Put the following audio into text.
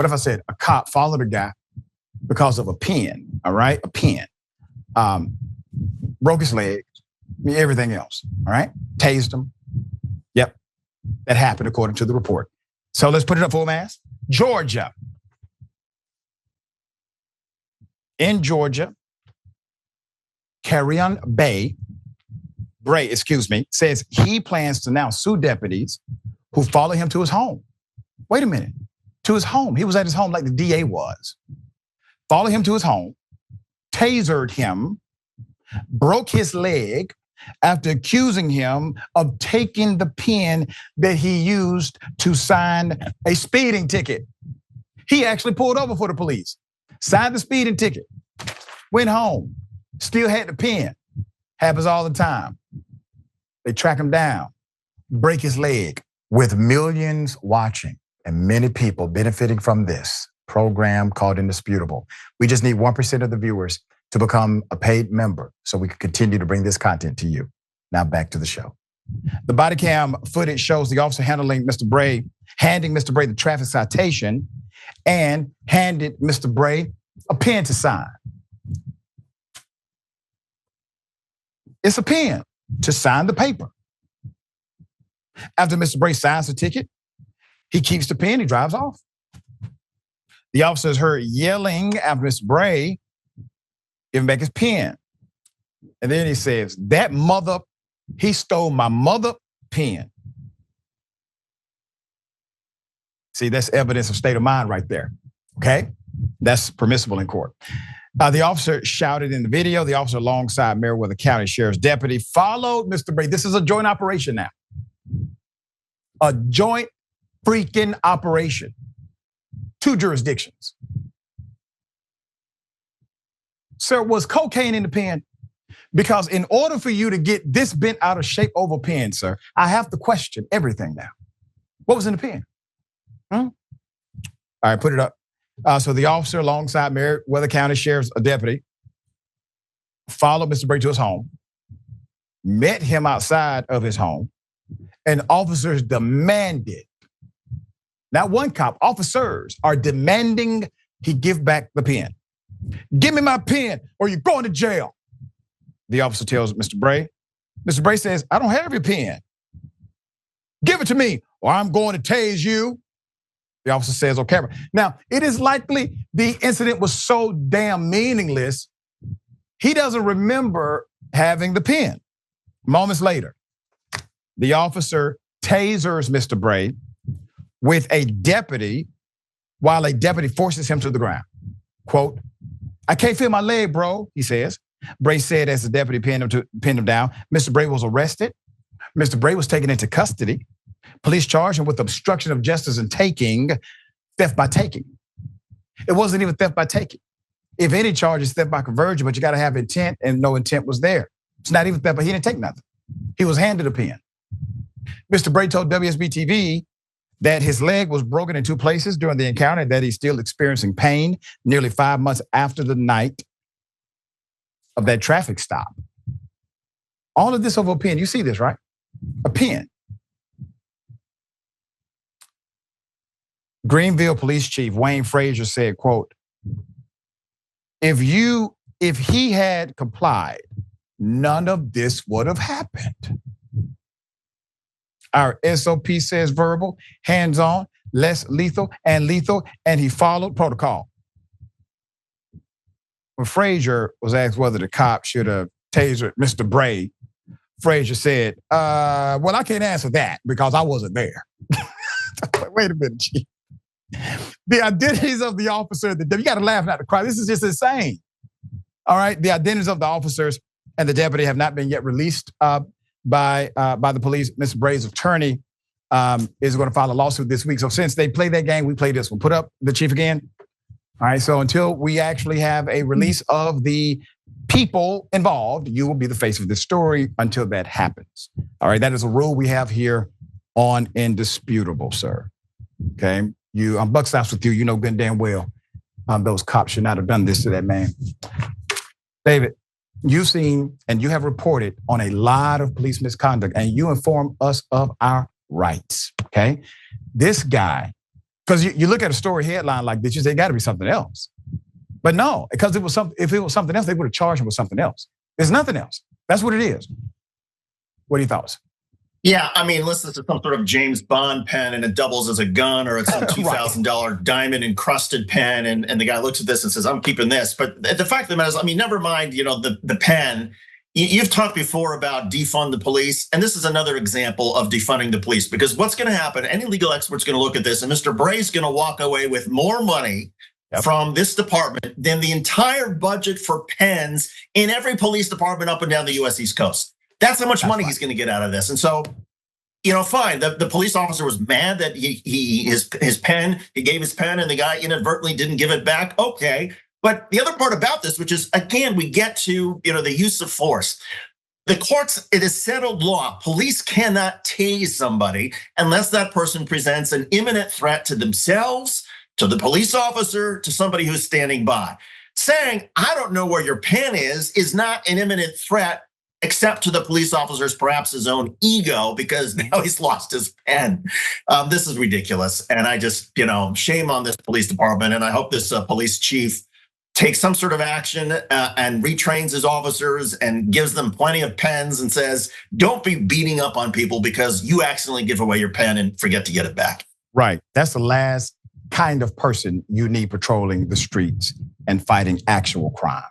What if I said a cop followed a guy because of a pen, all right? A pen. Broke his leg, everything else, all right? Tased him. Yep, that happened according to the report. So let's put it up full mass. Georgia. In Georgia, Corriyon Bray, says he plans to now sue deputies who follow him to his home. Wait a minute, to his home. He was at his home like the DA was. Follow him to his home, tasered him, broke his leg after accusing him of taking the pen that he used to sign a speeding ticket. He actually pulled over for the police, signed the speeding ticket, went home, still had the pen. Happens all the time. They track him down, break his leg. With millions watching and many people benefiting from this program called Indisputable, we just need 1% of the viewers to become a paid member so we can continue to bring this content to you. Now back to the show. The body cam footage shows the officer handing Mr. Bray the traffic citation and handed Mr. Bray a pen to sign. It's a pen to sign the paper. After Mr. Bray signs the ticket, he keeps the pen, he drives off. The officer is heard yelling after Mr. Bray, give him back his pen. And then he says, he stole my mother pen. See, that's evidence of state of mind right there, okay? That's permissible in court. The officer shouted in the video. The officer alongside Meriwether County Sheriff's deputy followed Mr. Bray. This is a joint operation now. A joint freaking operation. 2 jurisdictions. Sir, was cocaine in the pen? Because in order for you to get this bent out of shape over pen, sir, I have to question everything now. What was in the pen? All right, put it up. So the officer alongside Meriwether County Sheriff's deputy followed Mr. Bray to his home, met him outside of his home, and officers demanded, not one cop, officers are demanding he give back the pen. Give me my pen or you're going to jail. The officer tells Mr. Bray. Mr. Bray says, I don't have your pen. Give it to me or I'm going to tase you. The officer says, okay. Now, it is likely the incident was so damn meaningless, he doesn't remember having the pen. Moments later, the officer tasers Mr. Bray with a deputy while a deputy forces him to the ground. Quote, I can't feel my leg, bro, he says. Bray said as the deputy pinned him down. Mr. Bray was arrested. Mr. Bray was taken into custody. Police charged him with obstruction of justice and theft by taking. It wasn't even theft by taking. If any charge is theft by conversion, but you got to have intent and no intent was there. It's not even theft, but he didn't take nothing. He was handed a pen. Mr. Bray told WSB TV that his leg was broken in 2 places during the encounter, that he's still experiencing pain nearly 5 months after the night of that traffic stop. All of this over a pen. You see this, right? A pen. Greenville Police Chief Wayne Frazier said, quote, if he had complied, none of this would have happened. Our SOP says verbal, hands-on, less lethal, and he followed protocol. When Frazier was asked whether the cop should have tasered Mr. Bray, Frazier said, well, I can't answer that because I wasn't there. Wait a minute, Chief. The identities of the officer, you got to laugh at the crowd. This is just insane. All right, the identities of the officers and the deputy have not been yet released by the police. Mr. Bray's attorney is going to file a lawsuit this week. So since they play that game, we play this one. Put up the chief again. All right, so until we actually have a release of the people involved, you will be the face of this story until that happens. All right, that is a rule we have here on Indisputable, sir. Okay, I'm buck stops with you. You know good and damn well those cops should not have done this to that man. David, you've seen and you have reported on a lot of police misconduct and you inform us of our rights, okay? This guy Because you look at a story headline like this, you say, got to be something else. But no, because if it was something else, they would have charged him with something else. There's nothing else. That's what it is. What are your thoughts? Yeah, I mean, listen, it's some sort of James Bond pen and it doubles as a gun, or it's a $2,000 diamond encrusted pen, and the guy looks at this and says, I'm keeping this. But the fact of the matter is, I mean, never mind, the pen. You've talked before about defund the police, and this is another example of defunding the police, because what's gonna happen, any legal expert's gonna look at this, and Mr. Bray's gonna walk away with more money from this department than the entire budget for pens in every police department up and down the US East Coast. That's how much money he's gonna get out of this. And so, fine, the police officer was mad that his pen, he gave his pen and the guy inadvertently didn't give it back, okay. But the other part about this, which is, again, we get to the use of force. The courts, it is settled law. Police cannot tase somebody unless that person presents an imminent threat to themselves, to the police officer, to somebody who's standing by. Saying, I don't know where your pen is not an imminent threat, except to the police officer's, perhaps his own ego, because now he's lost his pen. This is ridiculous. And I just, shame on this police department. And I hope this police chief takes some sort of action and retrains his officers and gives them plenty of pens and says, don't be beating up on people because you accidentally give away your pen and forget to get it back. Right, that's the last kind of person you need patrolling the streets and fighting actual crime.